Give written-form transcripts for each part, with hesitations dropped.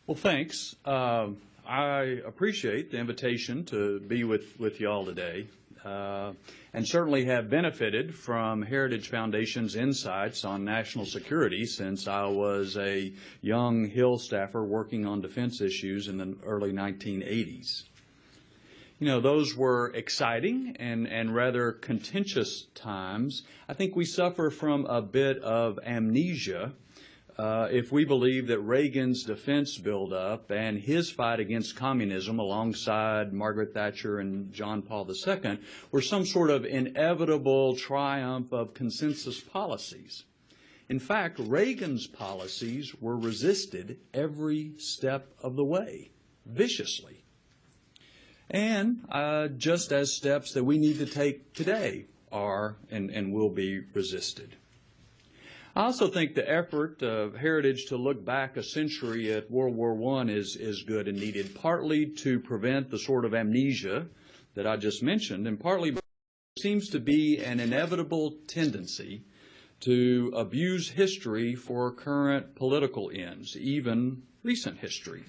Well, thanks. I appreciate the invitation to be with you all today, and certainly have benefited from Heritage Foundation's insights on national security since I was a young Hill staffer working on defense issues in the early 1980s. You know, those were exciting and rather contentious times. I think we suffer from a bit of amnesia if we believe that Reagan's defense buildup and his fight against communism alongside Margaret Thatcher and John Paul II were some sort of inevitable triumph of consensus policies. In fact, Reagan's policies were resisted every step of the way, viciously. And just as steps that we need to take today are and will be resisted. I also think the effort of Heritage to look back a century at World War I is good and needed, partly to prevent the sort of amnesia that I just mentioned, and partly because there seems to be an inevitable tendency to abuse history for current political ends, even recent history.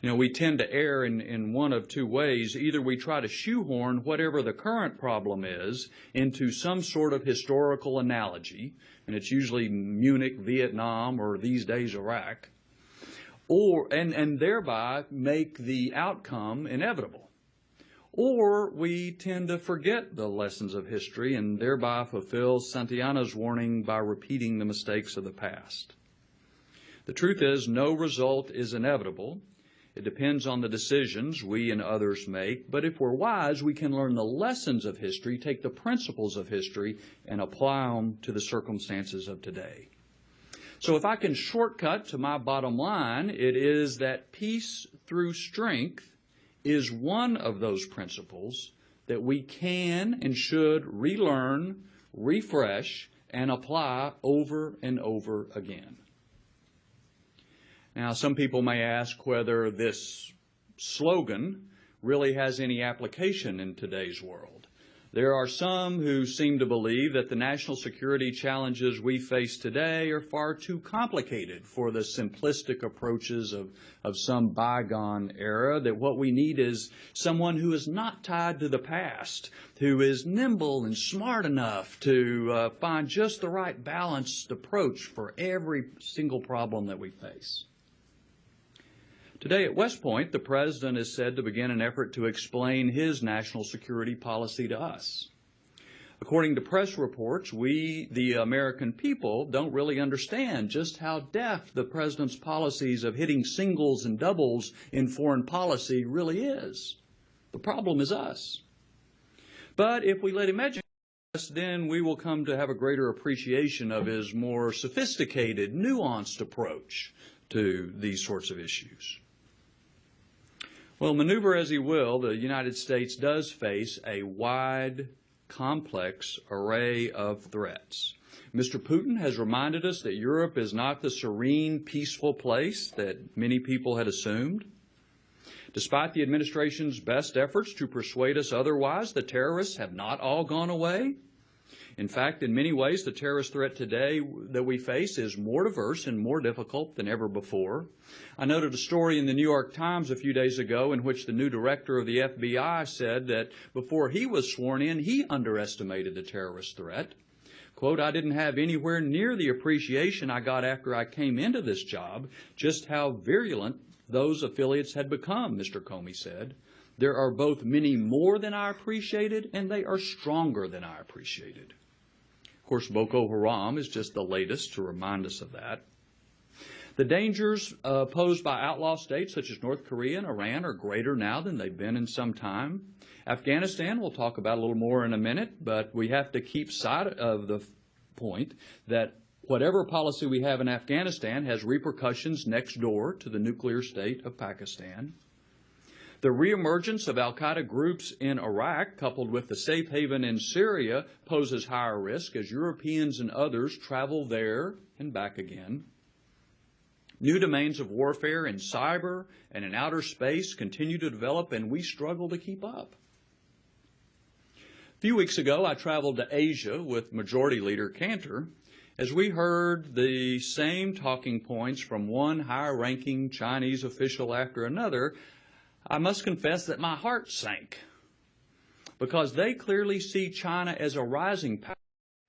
You know, we tend to err in one of two ways. Either we try to shoehorn whatever the current problem is into some sort of historical analogy, and it's usually Munich, Vietnam, or these days Iraq, and thereby make the outcome inevitable. Or we tend to forget the lessons of history and thereby fulfill Santayana's warning by repeating the mistakes of the past. The truth is, no result is inevitable. It depends on the decisions we and others make, but if we're wise, we can learn the lessons of history, take the principles of history, and apply them to the circumstances of today. So if I can shortcut to my bottom line, it is that peace through strength is one of those principles that we can and should relearn, refresh, and apply over and over again. Now, some people may ask whether this slogan really has any application in today's world. There are some who seem to believe that the national security challenges we face today are far too complicated for the simplistic approaches of some bygone era, that what we need is someone who is not tied to the past, who is nimble and smart enough to find just the right balanced approach for every single problem that we face. Today at West Point, the President is said to begin an effort to explain his national security policy to us. According to press reports, we, the American people, don't really understand just how deft the President's policies of hitting singles and doubles in foreign policy really is. The problem is us. But if we let him educate us, then we will come to have a greater appreciation of his more sophisticated, nuanced approach to these sorts of issues. Well, maneuver as he will, the United States does face a wide, complex array of threats. Mr. Putin has reminded us that Europe is not the serene, peaceful place that many people had assumed. Despite the administration's best efforts to persuade us otherwise, the terrorists have not all gone away. In fact, in many ways, the terrorist threat today that we face is more diverse and more difficult than ever before. I noted a story in the New York Times a few days ago in which the new director of the FBI said that before he was sworn in, he underestimated the terrorist threat. Quote, "I didn't have anywhere near the appreciation I got after I came into this job, just how virulent those affiliates had become," Mr. Comey said. "There are both many more than I appreciated, and they are stronger than I appreciated." Of course, Boko Haram is just the latest to remind us of that. The dangers posed by outlaw states such as North Korea and Iran are greater now than they've been in some time. Afghanistan we'll talk about a little more in a minute, but we have to keep sight of the point that whatever policy we have in Afghanistan has repercussions next door to the nuclear state of Pakistan. The reemergence of al-Qaeda groups in Iraq, coupled with the safe haven in Syria, poses higher risk as Europeans and others travel there and back again. New domains of warfare in cyber and in outer space continue to develop, and we struggle to keep up. A few weeks ago, I traveled to Asia with Majority Leader Cantor, as we heard the same talking points from one high-ranking Chinese official after another, I must confess that my heart sank, because they clearly see China as a rising power.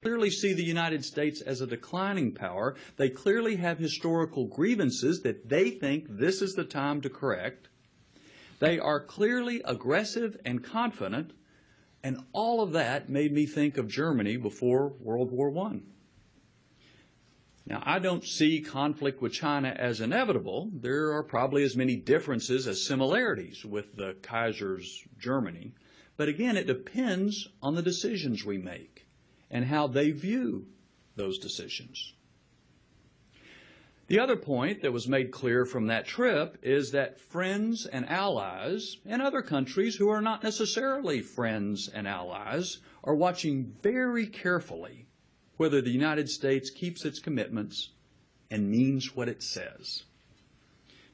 They clearly see the United States as a declining power. They clearly have historical grievances that they think this is the time to correct. They are clearly aggressive and confident, and all of that made me think of Germany before World War I. Now, I don't see conflict with China as inevitable. There are probably as many differences as similarities with the Kaiser's Germany. But again, it depends on the decisions we make and how they view those decisions. The other point that was made clear from that trip is that friends and allies in other countries who are not necessarily friends and allies are watching very carefully whether the United States keeps its commitments and means what it says.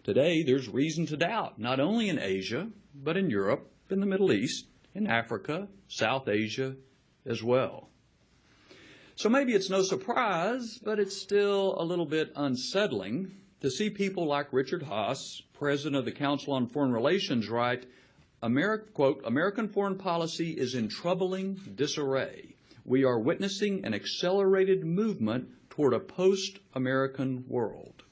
Today, there's reason to doubt, not only in Asia, but in Europe, in the Middle East, in Africa, South Asia as well. So maybe it's no surprise, but it's still a little bit unsettling to see people like Richard Haass, president of the Council on Foreign Relations, write, quote, "American foreign policy is in troubling disarray. We are witnessing an accelerated movement toward a post-American world."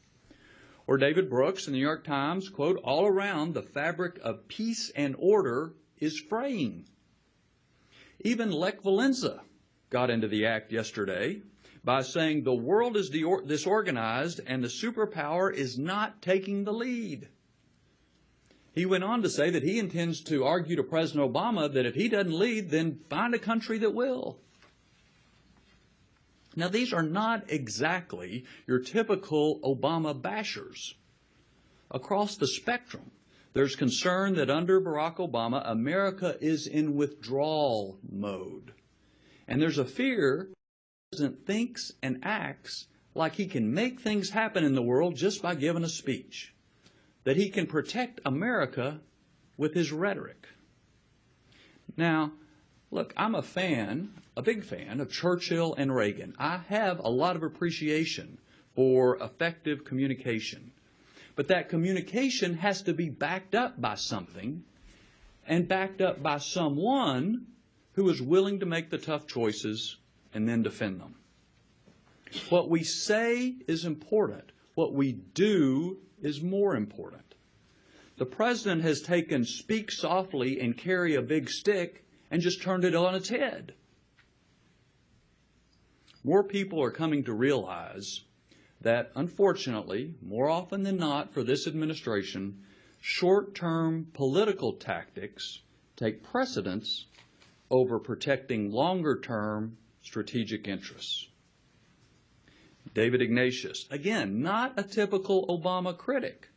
Or David Brooks in the New York Times, quote, "All around, the fabric of peace and order is fraying." Even Lech Walesa got into the act yesterday by saying the world is disorganized and the superpower is not taking the lead. He went on to say that he intends to argue to President Obama that if he doesn't lead, then find a country that will. Now, these are not exactly your typical Obama bashers. Across the spectrum, there's concern that under Barack Obama, America is in withdrawal mode. And there's a fear that the president thinks and acts like he can make things happen in the world just by giving a speech, that he can protect America with his rhetoric. Now, look, I'm a big fan of Churchill and Reagan. I have a lot of appreciation for effective communication. But that communication has to be backed up by something and backed up by someone who is willing to make the tough choices and then defend them. What we say is important. What we do is more important. The president has taken speak softly and carry a big stick and just turned it on its head. More people are coming to realize that, unfortunately, more often than not for this administration, short-term political tactics take precedence over protecting longer-term strategic interests. David Ignatius, again, not a typical Obama critic,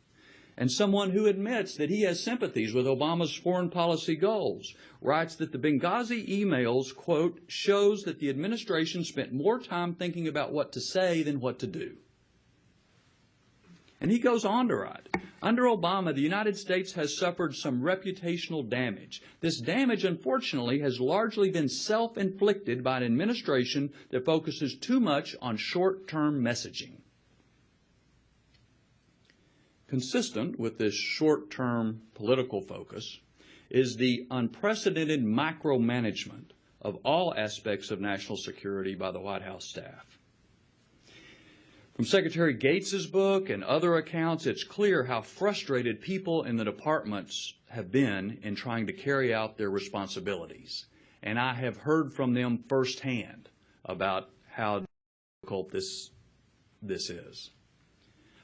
and someone who admits that he has sympathies with Obama's foreign policy goals, writes that the Benghazi emails, quote, "shows that the administration spent more time thinking about what to say than what to do." And he goes on to write, "Under Obama, the United States has suffered some reputational damage. This damage, unfortunately, has largely been self-inflicted by an administration that focuses too much on short-term messaging." Consistent with this short-term political focus is the unprecedented micromanagement of all aspects of national security by the White House staff. From Secretary Gates's book and other accounts, it's clear how frustrated people in the departments have been in trying to carry out their responsibilities. And I have heard from them firsthand about how difficult this is.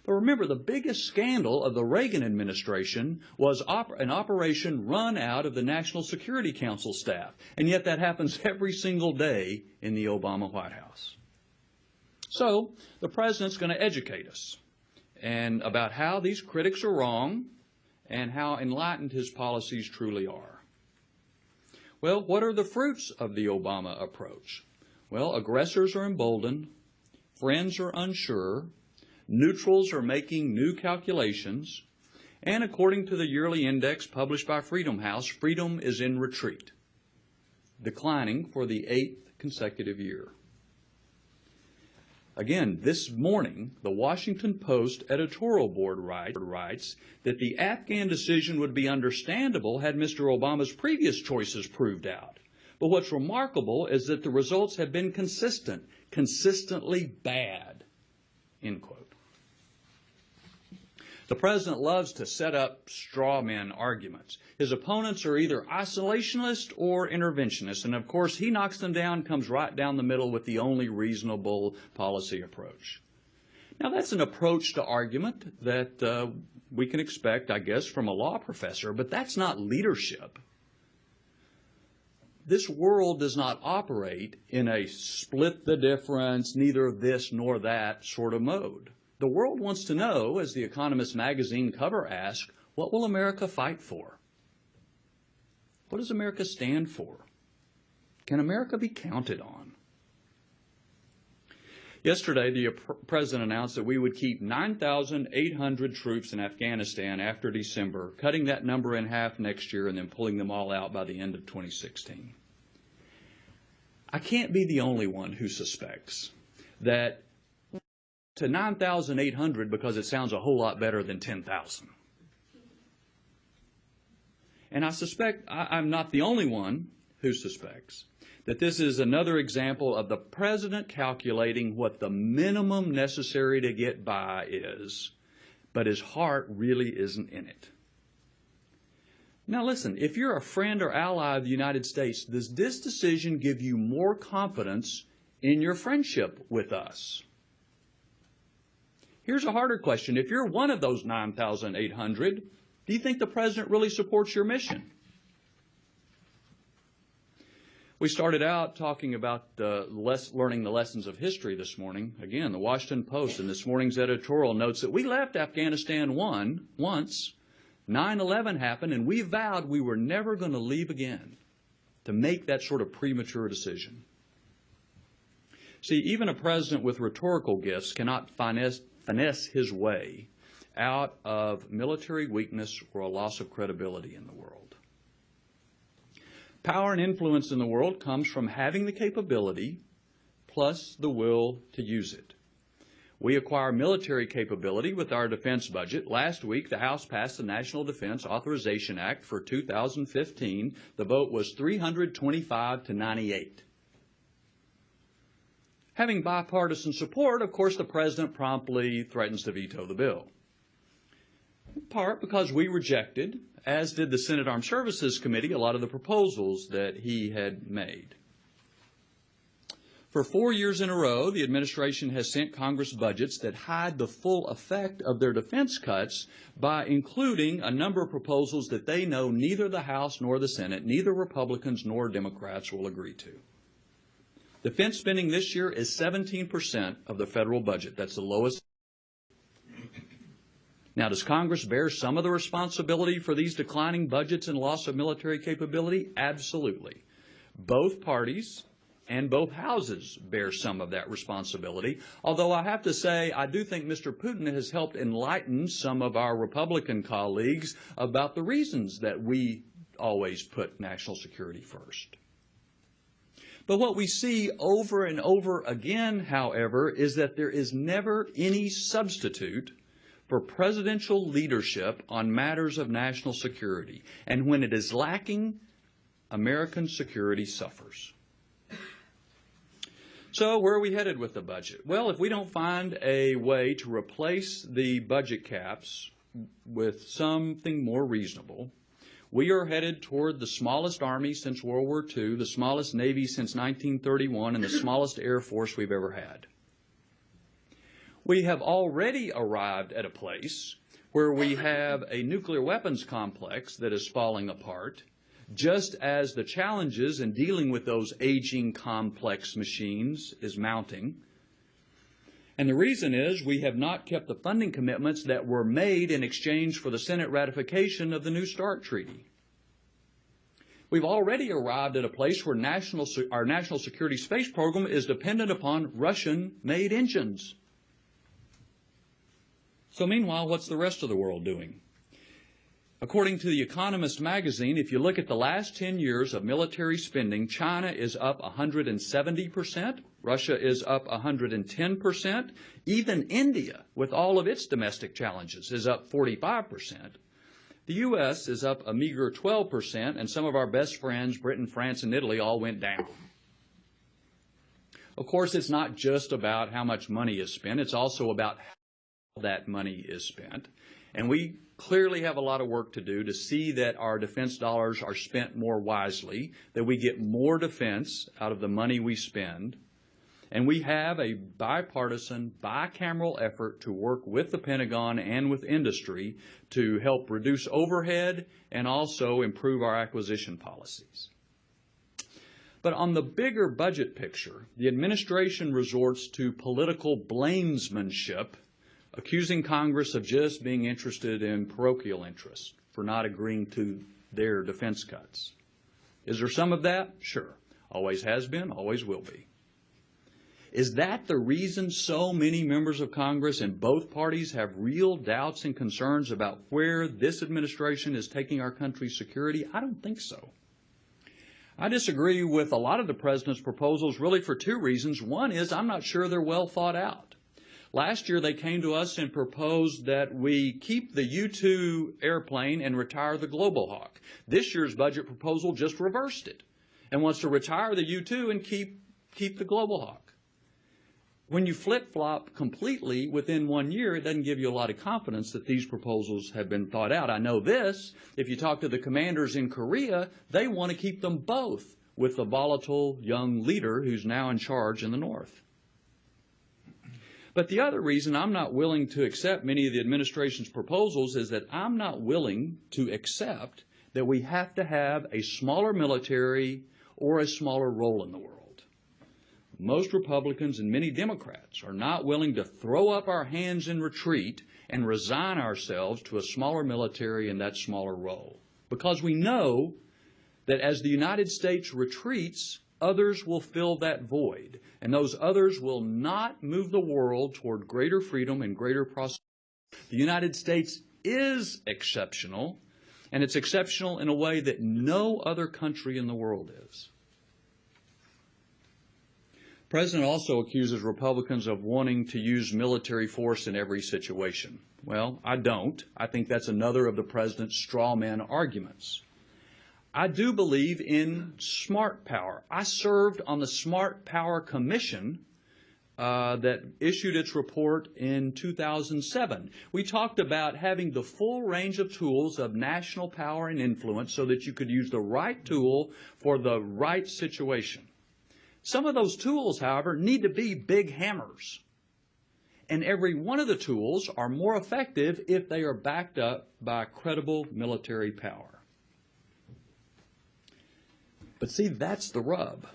But remember, the biggest scandal of the Reagan administration was an operation run out of the National Security Council staff. And yet that happens every single day in the Obama White House. So the president's going to educate us and about how these critics are wrong and how enlightened his policies truly are. Well, what are the fruits of the Obama approach? Well, aggressors are emboldened, friends are unsure, neutrals are making new calculations, and according to the yearly index published by Freedom House, freedom is in retreat, declining for the 8th consecutive year. Again, this morning, the Washington Post editorial board writes that the Afghan decision would be understandable had Mr. Obama's previous choices proved out. But what's remarkable is that the results have been consistently bad, end quote. The president loves to set up straw man arguments. His opponents are either isolationist or interventionist, and of course he knocks them down, comes right down the middle with the only reasonable policy approach. Now that's an approach to argument that we can expect, I guess, from a law professor, but that's not leadership. This world does not operate in a split the difference, neither this nor that sort of mode. The world wants to know, as the Economist magazine cover asks, what will America fight for? What does America stand for? Can America be counted on? Yesterday, the president announced that we would keep 9,800 troops in Afghanistan after December, cutting that number in half next year and then pulling them all out by the end of 2016. I can't be the only one who suspects that to 9,800 because it sounds a whole lot better than 10,000. And I suspect I'm not the only one who suspects that this is another example of the president calculating what the minimum necessary to get by is, but his heart really isn't in it. Now listen, if you're a friend or ally of the United States, does this decision give you more confidence in your friendship with us? Here's a harder question. If you're one of those 9,800, do you think the president really supports your mission? We started out talking about learning the lessons of history this morning. Again, the Washington Post in this morning's editorial notes that we left Afghanistan once. 9/11 happened, and we vowed we were never going to leave again to make that sort of premature decision. See, even a president with rhetorical gifts cannot finesse his way out of military weakness or a loss of credibility in the world. Power and influence in the world comes from having the capability plus the will to use it. We acquire military capability with our defense budget. Last week, the House passed the National Defense Authorization Act for 2015. The vote was 325 to 98. Having bipartisan support, of course, the president promptly threatens to veto the bill. In part because we rejected, as did the Senate Armed Services Committee, a lot of the proposals that he had made. For 4 years in a row, the administration has sent Congress budgets that hide the full effect of their defense cuts by including a number of proposals that they know neither the House nor the Senate, neither Republicans nor Democrats will agree to. Defense spending this year is 17% of the federal budget. That's the lowest. Now, does Congress bear some of the responsibility for these declining budgets and loss of military capability? Absolutely. Both parties and both houses bear some of that responsibility, although I have to say I do think Mr. Putin has helped enlighten some of our Republican colleagues about the reasons that we always put national security first. But what we see over and over again, however, is that there is never any substitute for presidential leadership on matters of national security. And when it is lacking, American security suffers. So where are we headed with the budget? Well, if we don't find a way to replace the budget caps with something more reasonable, we are headed toward the smallest Army since World War II, the smallest Navy since 1931, and the smallest Air Force we've ever had. We have already arrived at a place where we have a nuclear weapons complex that is falling apart, just as the challenges in dealing with those aging complex machines is mounting. And the reason is we have not kept the funding commitments that were made in exchange for the Senate ratification of the New START Treaty. We've already arrived at a place where our national security space program is dependent upon Russian-made engines. So meanwhile, what's the rest of the world doing? According to The Economist magazine, if you look at the last 10 years of military spending, China is up 170%, Russia is up 110%. Even India, with all of its domestic challenges, is up 45%. The U.S. is up a meager 12%, and some of our best friends, Britain, France, and Italy, all went down. Of course, it's not just about how much money is spent. It's also about how that money is spent. And we clearly have a lot of work to do to see that our defense dollars are spent more wisely, that we get more defense out of the money we spend. And we have a bipartisan, bicameral effort to work with the Pentagon and with industry to help reduce overhead and also improve our acquisition policies. But on the bigger budget picture, the administration resorts to political blamesmanship, accusing Congress of just being interested in parochial interests for not agreeing to their defense cuts. Is there some of that? Sure. Always has been, always will be. Is that the reason so many members of Congress in both parties have real doubts and concerns about where this administration is taking our country's security? I don't think so. I disagree with a lot of the President's proposals really for two reasons. One is I'm not sure they're well thought out. Last year they came to us and proposed that we keep the U-2 airplane and retire the Global Hawk. This year's budget proposal just reversed it and wants to retire the U-2 and keep the Global Hawk. When you flip-flop completely within 1 year, it doesn't give you a lot of confidence that these proposals have been thought out. I know this, if you talk to the commanders in Korea, they want to keep them both with the volatile young leader who's now in charge in the North. But the other reason I'm not willing to accept many of the administration's proposals is that I'm not willing to accept that we have to have a smaller military or a smaller role in the world. Most Republicans and many Democrats are not willing to throw up our hands in retreat and resign ourselves to a smaller military and that smaller role. Because we know that as the United States retreats, others will fill that void. And those others will not move the world toward greater freedom and greater prosperity. The United States is exceptional, and it's exceptional in a way that no other country in the world is. The President also accuses Republicans of wanting to use military force in every situation. Well, I don't. I think that's another of the President's straw man arguments. I do believe in smart power. I served on the Smart Power Commission that issued its report in 2007. We talked about having the full range of tools of national power and influence so that you could use the right tool for the right situation. Some of those tools, however, need to be big hammers. And every one of the tools are more effective if they are backed up by credible military power. But see, that's the rub.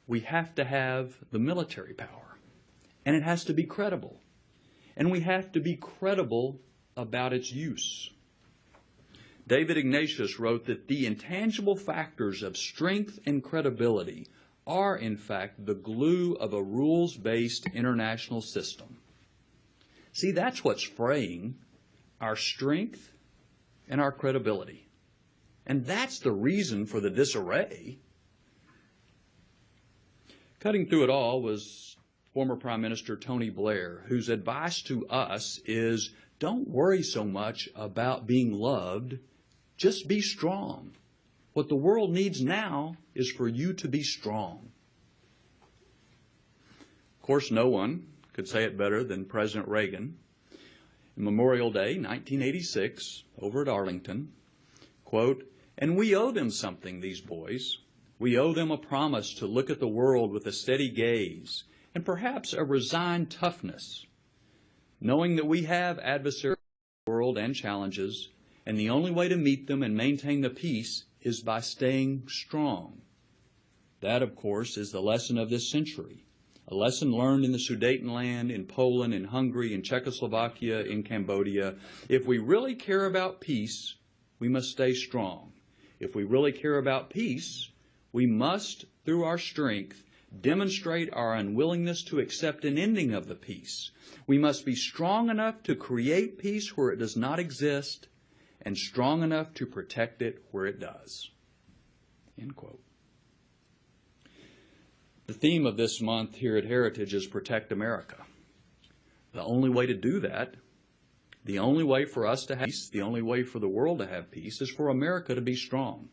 We have to have the military power, and it has to be credible. And we have to be credible about its use. David Ignatius wrote that the intangible factors of strength and credibility are, in fact, the glue of a rules-based international system. See, that's what's fraying our strength and our credibility. And that's the reason for the disarray. Cutting through it all was former Prime Minister Tony Blair, whose advice to us is, don't worry so much about being loved, just be strong. What the world needs now is for you to be strong. Of course, no one could say it better than President Reagan. Memorial Day, 1986, over at Arlington, quote, "And we owe them something, these boys. We owe them a promise to look at the world with a steady gaze and perhaps a resigned toughness, knowing that we have adversaries in the world and challenges, and the only way to meet them and maintain the peace is by staying strong." That, of course, is the lesson of this century, a lesson learned in the Sudetenland, in Poland, in Hungary, in Czechoslovakia, in Cambodia. If we really care about peace, we must stay strong. If we really care about peace, we must, through our strength, demonstrate our unwillingness to accept an ending of the peace. We must be strong enough to create peace where it does not exist, and strong enough to protect it where it does. End quote. The theme of this month here at Heritage is Protect America. The only way to do that, the only way for us to have peace, the only way for the world to have peace is for America to be strong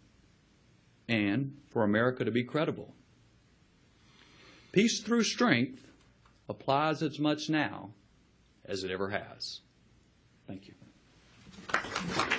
and for America to be credible. Peace through strength applies as much now as it ever has. Thank you.